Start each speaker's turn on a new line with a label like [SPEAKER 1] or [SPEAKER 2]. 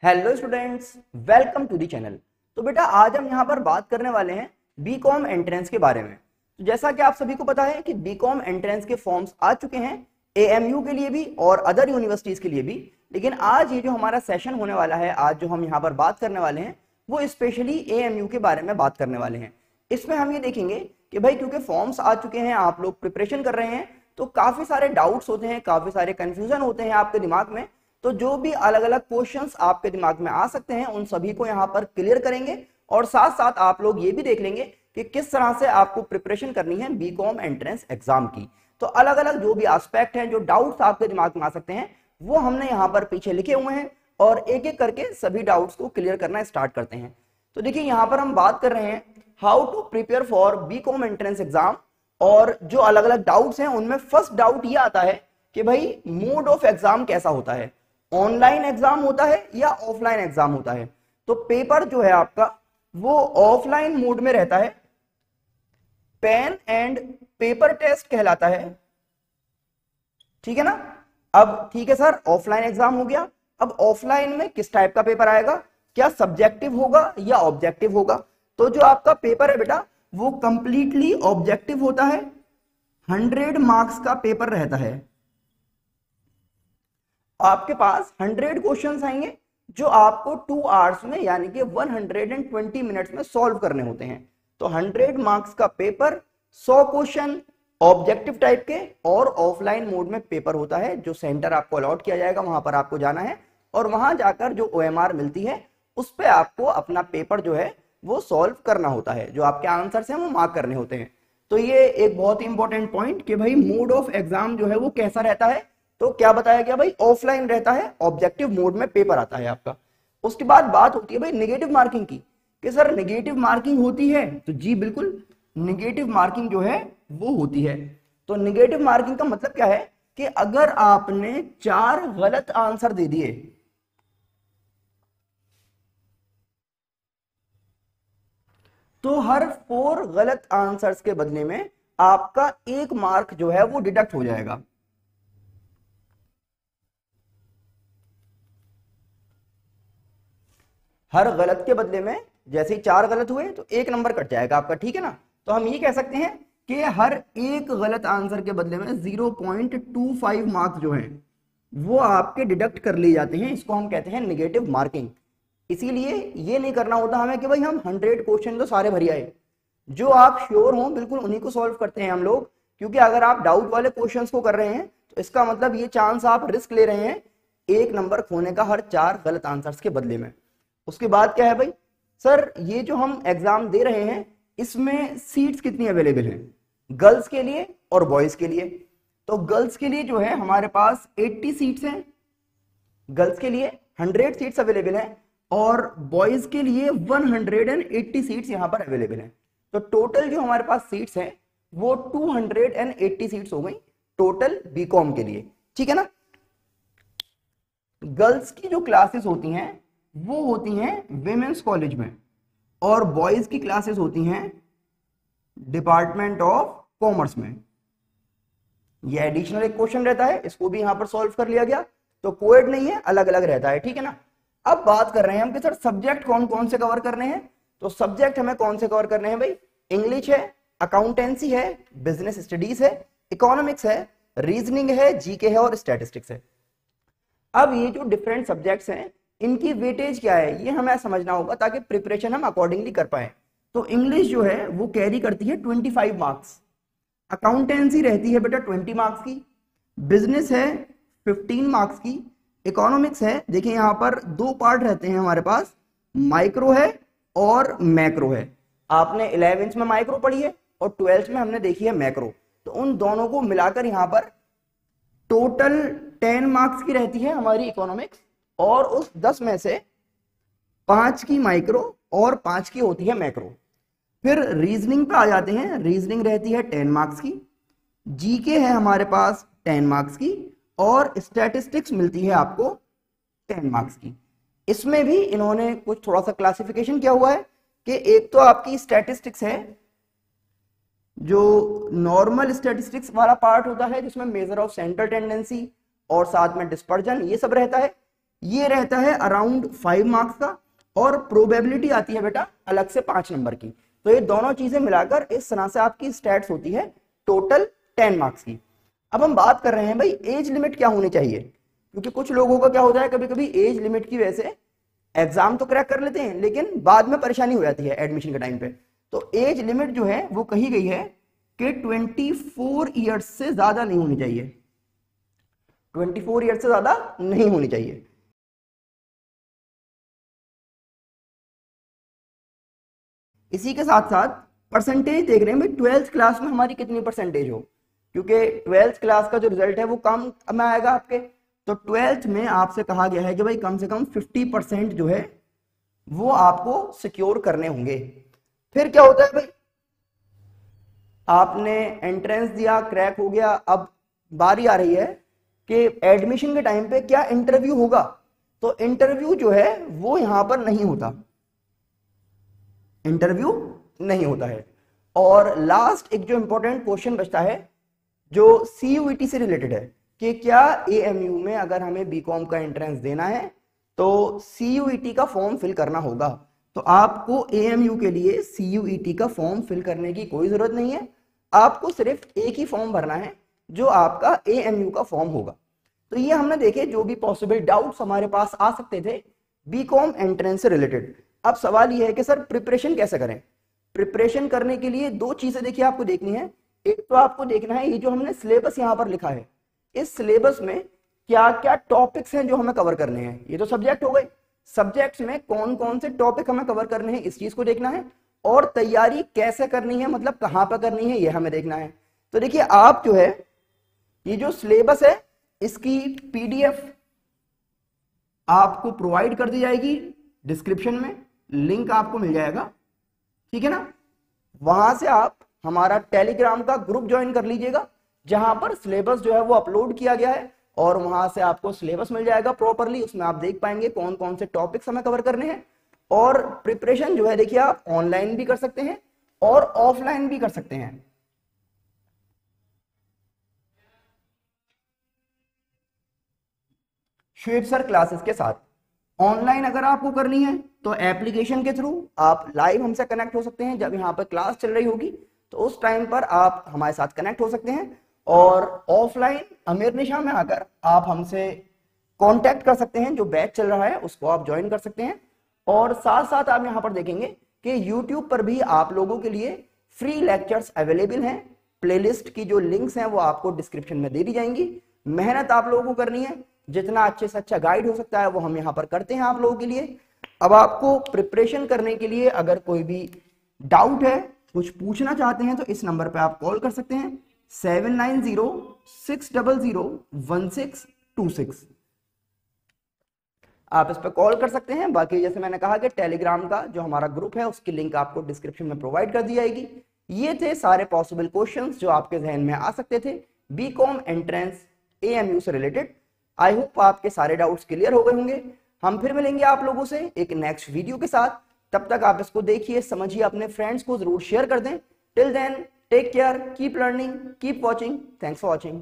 [SPEAKER 1] Hello students, welcome to the channel. तो बेटा आज हम यहाँ पर बात करने वाले हैं बीकॉम एंट्रेंस के बारे में। तो जैसा कि आप सभी को पता है कि बीकॉम एंट्रेंस के फॉर्म्स आ चुके हैं एएमयू के लिए भी और अदर यूनिवर्सिटीज के लिए भी। लेकिन आज ये जो हमारा सेशन होने वाला है, आज जो हम यहाँ पर बात करने वाले हैं वो स्पेशली एएमयू के बारे में बात करने वाले हैं। इसमें हम ये देखेंगे कि भाई क्योंकि फॉर्म्स आ चुके हैं, आप लोग प्रिपरेशन कर रहे हैं, तो काफी सारे डाउट्स होते हैं, काफी सारे कंफ्यूजन होते हैं आपके दिमाग में। तो जो भी अलग अलग क्वेश्चंस आपके दिमाग में आ सकते हैं उन सभी को यहाँ पर क्लियर करेंगे और साथ साथ आप लोग ये भी देख लेंगे कि किस तरह से आपको प्रिपरेशन करनी है बीकॉम एंट्रेंस एग्जाम की। तो अलग अलग जो भी एस्पेक्ट हैं, जो डाउट्स आपके दिमाग में आ सकते हैं, वो हमने यहाँ पर पीछे लिखे हुए हैं और एक एक करके सभी डाउट्स को क्लियर करना स्टार्ट करते हैं। तो देखिए यहाँ पर हम बात कर रहे हैं how to prepare for BCom entrance exam, और जो अलग अलग डाउट्स हैं उनमें फर्स्ट डाउट ये आता है कि भाई मोड ऑफ एग्जाम कैसा होता है, ऑनलाइन एग्जाम होता है या ऑफलाइन एग्जाम होता है। तो पेपर जो है आपका वो ऑफलाइन मोड में रहता है, पेन एंड पेपर टेस्ट कहलाता है, ठीक है ना। अब ठीक है सर, ऑफलाइन एग्जाम हो गया। अब ऑफलाइन में किस टाइप का पेपर आएगा, क्या सब्जेक्टिव होगा या ऑब्जेक्टिव होगा। तो जो आपका पेपर है बेटा वो कंप्लीटली ऑब्जेक्टिव होता है, 100 मार्क्स का पेपर रहता है। आपके पास 100 क्वेश्चंस आएंगे जो आपको 2 आवर्स में यानी कि 120 मिनट्स में सॉल्व करने होते हैं। तो 100 मार्क्स का पेपर, 100 क्वेश्चन ऑब्जेक्टिव टाइप के, और ऑफलाइन मोड में पेपर होता है जो सेंटर आपको अलॉट किया जाएगा, वहां पर आपको जाना है और वहां जाकर जो ओएमआर मिलती है उस पर आपको अपना पेपर जो है वो सॉल्व करना होता है, जो आपके आंसर्स हैं वो मार्क करने होते हैं। तो ये एक बहुत ही इंपॉर्टेंट पॉइंट कि भाई मोड ऑफ एग्जाम जो है वो कैसा रहता है। तो क्या बताया गया भाई, ऑफलाइन रहता है, ऑब्जेक्टिव मोड में पेपर आता है आपका। उसके बाद बात होती है भाई नेगेटिव मार्किंग की, कि सर नेगेटिव मार्किंग होती है। तो जी बिल्कुल, नेगेटिव मार्किंग जो है वो होती है। तो नेगेटिव मार्किंग का मतलब क्या है कि अगर आपने 4 गलत आंसर दे दिए तो हर 4 गलत आंसर्स के बदले में आपका 1 मार्क जो है वो डिडक्ट हो जाएगा। हर गलत के बदले में जैसे ही 4 गलत हुए तो 1 नंबर कट जाएगा आपका, ठीक है ना। तो हम ये कह सकते हैं कि हर एक गलत आंसर के बदले में 0.25 मार्क्स जो हैं वो आपके डिडक्ट कर लिए जाते हैं। इसको हम कहते हैं नेगेटिव मार्किंग। इसीलिए ये नहीं करना होता हमें कि भाई हम 100 क्वेश्चन तो सारे भर आए, जो आप श्योर हो बिल्कुल उन्हीं को सॉल्व करते हैं हम लोग। क्योंकि अगर आप डाउट वाले क्वेश्चंस को कर रहे हैं तो इसका मतलब ये चांस आप रिस्क ले रहे हैं 1 नंबर खोने का हर 4 गलत आंसर्स के बदले में। उसके बाद क्या है भाई, सर ये जो हम एग्जाम दे रहे हैं इसमें सीट्स कितनी अवेलेबल हैं, गर्ल्स के लिए और बॉयज के लिए। तो गर्ल्स के लिए जो है हमारे पास 80 सीट्स हैं, गर्ल्स के लिए 100 सीट्स अवेलेबल हैं, और बॉयज के लिए 180 सीट्स यहां पर अवेलेबल हैं। तो टोटल जो हमारे पास सीट्स हैं वो 280 सीट्स हो गई टोटल बीकॉम के लिए, ठीक है ना। गर्ल्स की जो क्लासेस होती हैं वो होती हैं विमेंस कॉलेज में, और बॉयज की क्लासेस होती हैं डिपार्टमेंट ऑफ कॉमर्स में। ये एडिशनल एक क्वेश्चन रहता है, इसको भी यहां पर सॉल्व कर लिया गया। तो कोएड नहीं है, अलग अलग रहता है, ठीक है ना। अब बात कर रहे हैं हम कि सर सब्जेक्ट कौन कौन से कवर करने हैं। तो सब्जेक्ट हमें कौन से कवर करने हैं भाई, इंग्लिश है, अकाउंटेंसी है, बिजनेस स्टडीज है, इकोनॉमिक्स है, रीजनिंग है, जीके है और स्टैटिस्टिक्स है। अब ये जो डिफरेंट सब्जेक्ट्स हैं इनकी वेटेज क्या है ये हमें समझना होगा ताकि प्रिपरेशन हम अकॉर्डिंगली कर पाए। तो इंग्लिश जो है वो कैरी करती है 25 मार्क्स, अकाउंटेंसी रहती है बेटा 20 मार्क्स की, बिजनेस है 15 मार्क्स की, इकोनॉमिक्स है, देखिए यहाँ पर 2 पार्ट रहते हैं हमारे पास, माइक्रो है और मैक्रो है। आपने 11th में माइक्रो पढ़ी है और 12th में हमने देखी है मैक्रो। तो उन दोनों को मिलाकर यहाँ पर टोटल 10 मार्क्स की रहती है हमारी इकोनॉमिक्स, और उस 10 में से 5 की माइक्रो और 5 की होती है मैक्रो। फिर रीजनिंग पे आ जाते हैं, रीजनिंग रहती है 10 मार्क्स की, जीके है हमारे पास 10 मार्क्स की, और स्टैटिस्टिक्स मिलती है आपको 10 मार्क्स की। इसमें भी इन्होंने कुछ थोड़ा सा क्लासिफिकेशन किया हुआ है कि एक तो आपकी स्टैटिस्टिक्स है, जो नॉर्मल स्टैटिस्टिक्स वाला पार्ट होता है जिसमें मेजर ऑफ सेंट्रल टेंडेंसी और साथ में डिस्पर्जन ये सब रहता है। ये रहता है अराउंड 5 मार्क्स का, और प्रोबेबिलिटी आती है बेटा अलग से 5 नंबर की। तो ये दोनों चीजें मिलाकर इस तरह से आपकी स्टैट्स होती है टोटल 10 मार्क्स की। अब हम बात कर रहे हैं भाई एज लिमिट क्या होनी चाहिए, क्योंकि कुछ लोगों का क्या होता है कभी कभी एज लिमिट की वजह से एग्जाम तो क्रैक कर लेते हैं लेकिन बाद में परेशानी हो जाती है एडमिशन के टाइम पे। तो एज लिमिट जो है वो कही गई है कि 24 ईयर्स से ज्यादा नहीं होनी चाहिए, 24 ईयर्स से ज्यादा नहीं होनी चाहिए। इसी के साथ साथ परसेंटेज देख रहे हैं भाई 12th क्लास में हमारी कितनी परसेंटेज हो, क्योंकि 12th क्लास का जो रिजल्ट है वो कम में आएगा आपके। तो 12th में आपसे कहा गया है कि भाई कम से कम 50% जो है वो आपको सिक्योर करने होंगे। फिर क्या होता है भाई, आपने एंट्रेंस दिया, क्रैक हो गया, अब बारी आ रही है कि एडमिशन के टाइम पे क्या इंटरव्यू होगा। तो इंटरव्यू जो है वो यहां पर नहीं होता, इंटरव्यू नहीं होता है। और लास्ट एक जो इंपॉर्टेंट क्वेश्चन बचता है जो CUET से रिलेटेड है कि क्या AMU में अगर हमें बीकॉम का एंट्रेंस देना है तो CUET का फॉर्म फिल करना होगा। तो आपको AMU के लिए CUET का फॉर्म फिल करने की कोई जरूरत नहीं है, आपको सिर्फ एक ही फॉर्म भरना है जो आपका AMU का फॉर्म होगा। तो ये हमने देखे जो भी पॉसिबल डाउट्स हमारे पास आ सकते थे बीकॉम एंट्रेंस से रिलेटेड। अब सवाल ये है कि सर प्रिपरेशन कैसे करें। प्रिपरेशन करने के लिए दो चीजें देखिए आपको देखनी है। एक तो आपको देखना है ये जो हमने सिलेबस यहाँ पर लिखा है, इस सिलेबस में क्या क्या टॉपिक्स हैं जो हमें कवर करने हैं। ये तो सब्जेक्ट हो गए, सब्जेक्ट्स में कौन कौन से टॉपिक हमें कवर करने हैं इस चीज को देखना है, और तैयारी कैसे करनी है मतलब कहाँ पर करनी है ये हमें देखना है। तो देखिए आप जो है ये जो सिलेबस है इसकी PDF आपको प्रोवाइड कर दी जाएगी, डिस्क्रिप्शन में लिंक आपको मिल जाएगा, ठीक है ना। वहां से आप हमारा टेलीग्राम का ग्रुप ज्वाइन कर लीजिएगा जहां पर सिलेबस जो है वो अपलोड किया गया है, और वहां से आपको सिलेबस मिल जाएगा प्रॉपरली। उसमें आप देख पाएंगे कौन कौन से टॉपिक्स हमें कवर करने हैं। और प्रिपरेशन जो है देखिए आप ऑनलाइन भी कर सकते हैं और ऑफलाइन भी कर सकते हैं। शुएब सर क्लासेस के साथ ऑनलाइन अगर आपको करनी है तो एप्लीकेशन के थ्रू आप लाइव हमसे कनेक्ट हो सकते हैं। जब यहाँ पर क्लास चल रही होगी तो उस टाइम पर आप हमारे साथ कनेक्ट हो सकते हैं, और ऑफलाइन अमीर निशा में आकर आप हमसे कांटेक्ट कर सकते हैं। जो बैच चल रहा है उसको आप ज्वाइन कर सकते हैं। और साथ साथ आप यहाँ पर देखेंगे कि YouTube पर भी आप लोगों के लिए फ्री लेक्चर्स अवेलेबल हैं। प्लेलिस्ट की जो लिंक्स हैं वो आपको डिस्क्रिप्शन में दे दी जाएंगी। मेहनत आप लोगों को करनी है, जितना अच्छे से अच्छा गाइड हो सकता है वो हम यहाँ पर करते हैं आप लोगों के लिए। अब आपको प्रिपरेशन करने के लिए अगर कोई भी डाउट है, कुछ पूछना चाहते हैं, तो इस नंबर पे आप कॉल कर सकते हैं 7906001626। आप इस पर कॉल कर सकते हैं। बाकी जैसे मैंने कहा कि टेलीग्राम का जो हमारा ग्रुप है उसकी लिंक आपको डिस्क्रिप्शन में प्रोवाइड कर दी जाएगी। ये थे सारे पॉसिबल क्वेश्चंस जो आपके जहन में आ सकते थे बीकॉम एंट्रेंस AMU से रिलेटेड। आई होप आपके सारे डाउट्स क्लियर हो गए होंगे। हम फिर मिलेंगे आप लोगों से एक नेक्स्ट वीडियो के साथ। तब तक आप इसको देखिए, समझिए, अपने फ्रेंड्स को जरूर शेयर कर दें। Till then take care, keep learning, keep watching. Thanks for watching.